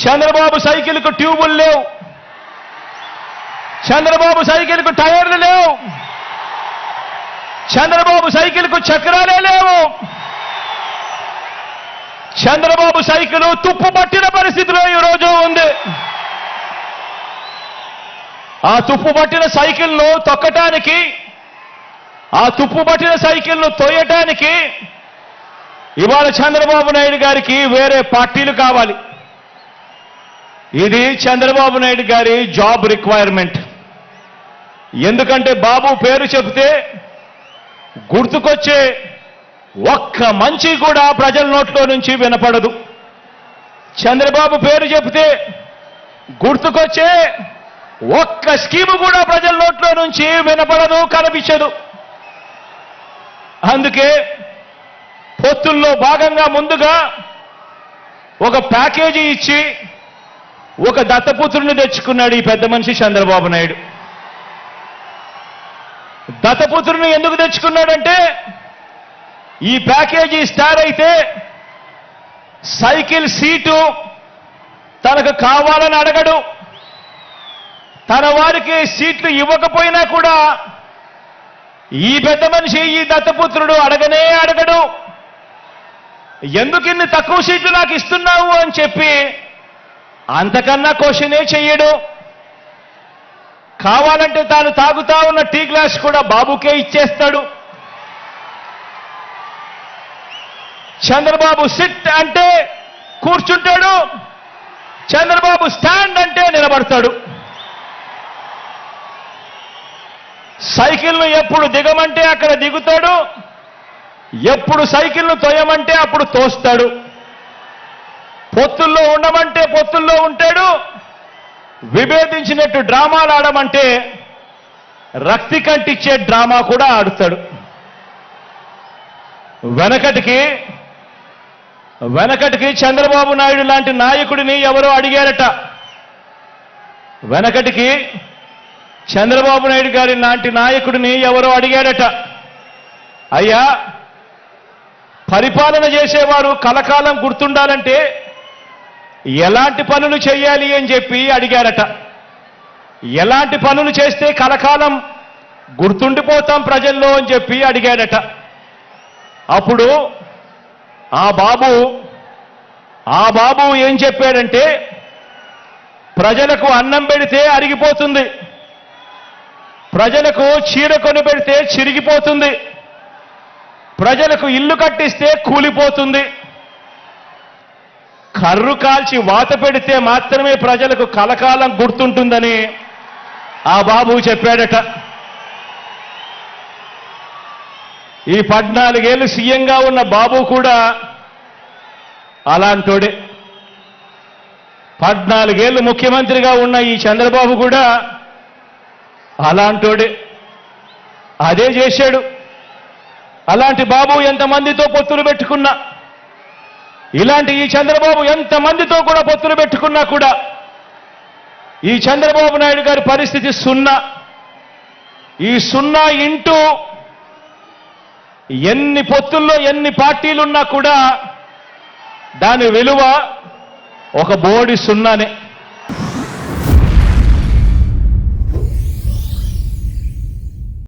చంద్రబాబు సైకిల్కు ట్యూబులు లేవు, చంద్రబాబు సైకిల్కు టైర్లు లేవు, చంద్రబాబు సైకిల్కు చక్రాలే లేవు. చంద్రబాబు సైకిల్ తుప్పు పట్టిన పరిస్థితిలో ఈరోజు ఉంది. ఆ తుప్పు పట్టిన సైకిల్ను తొక్కటానికి, ఆ తుప్పు పట్టిన సైకిల్ను తోయటానికి ఇవాళ చంద్రబాబు నాయుడు గారికి వేరే పార్టీలు కావాలి. ఇది చంద్రబాబు నాయుడు గారి జాబ్ రిక్వైర్మెంట్. ఎందుకంటే బాబు పేరు చెబితే గుర్తుకొచ్చే ఒక్క మంచి కూడా ప్రజల నోట్లో నుంచి వినపడదు. చంద్రబాబు పేరు చెబితే గుర్తుకొచ్చే ఒక్క స్కీము కూడా ప్రజల నోట్లో నుంచి వినపడదు, కనిపించదు. అందుకే పొత్తుల్లో భాగంగా ముందుగా ఒక ప్యాకేజీ ఇచ్చి ఒక దత్తపుత్రుని తెచ్చుకున్నాడు ఈ పెద్ద మనిషి చంద్రబాబు నాయుడు. దత్తపుత్రుని ఎందుకు తెచ్చుకున్నాడంటే ఈ ప్యాకేజీ స్టార్ అయితే సైకిల్ సీటు తనకు కావాలని అడగడు, తన వారికి సీట్లు ఇవ్వకపోయినా కూడా ఈ పెద్ద మనిషి ఈ దత్తపుత్రుడు అడగనే అడగడు. ఎందుకు ఇన్ని తక్కువ సీట్లు నాకు ఇస్తున్నావు అని చెప్పి అంతకన్నా క్వశ్చనే చెయ్యడు. కావాలంటే తాను తాగుతా ఉన్న టీ గ్లాస్ కూడా బాబుకే ఇచ్చేస్తాడు. చంద్రబాబు సిట్ అంటే కూర్చుంటాడు, చంద్రబాబు స్టాండ్ అంటే నిలబడతాడు. సైకిల్ను ఎప్పుడు దిగమంటే అక్కడ దిగుతాడు, ఎప్పుడు సైకిల్ను తోయమంటే అప్పుడు తోస్తాడు. పొత్తుల్లో ఉండమంటే పొత్తుల్లో ఉంటాడు, విభేదించినట్టు డ్రామాలు ఆడమంటే రక్తి కంటిచ్చే డ్రామా కూడా ఆడుతాడు. వెనకటికి చంద్రబాబు నాయుడు లాంటి నాయకుడిని ఎవరో అడిగారట. వెనకటికి చంద్రబాబు నాయుడు గారి లాంటి నాయకుడిని ఎవరో అడిగారట, అయ్యా పరిపాలన చేసేవారు కలకాలం గుర్తుండాలంటే ఎలాంటి పనులు చేయాలి అని చెప్పి అడిగారట. ఎలాంటి పనులు చేస్తే కలకాలం గుర్తుండిపోతాం ప్రజల్లో అని చెప్పి అడిగారట. అప్పుడు ఆ బాబు ఏం చెప్పాడంటే, ప్రజలకు అన్నం పెడితే అరిగిపోతుంది, ప్రజలకు చీర కొని పెడితే చిరిగిపోతుంది, ప్రజలకు ఇల్లు కట్టిస్తే కూలిపోతుంది, కర్రు కాల్చి వాత పెడితే మాత్రమే ప్రజలకు కలకాలం గుర్తుంటుందని ఆ బాబు చెప్పాడట. ఈ 14 ఏళ్ళు సీఎంగా ఉన్న బాబు కూడా అలాంటోడే. 14 ఏళ్ళు ముఖ్యమంత్రిగా ఉన్న ఈ చంద్రబాబు కూడా అలాంటోడే. అదే చేశాడు. అలాంటి బాబు ఎంతమందితో పొత్తులు పెట్టుకున్నా, ఇలాంటి ఈ చంద్రబాబు ఎంతమందితో కూడా పొత్తులు పెట్టుకున్నా కూడా ఈ చంద్రబాబు నాయుడు గారి పరిస్థితి సున్నా. ఈ సున్నా ఇంటూ ఎన్ని పొత్తుల్లో ఎన్ని పార్టీలున్నా కూడా దాని విలువ ఒక బోడి సున్నానే.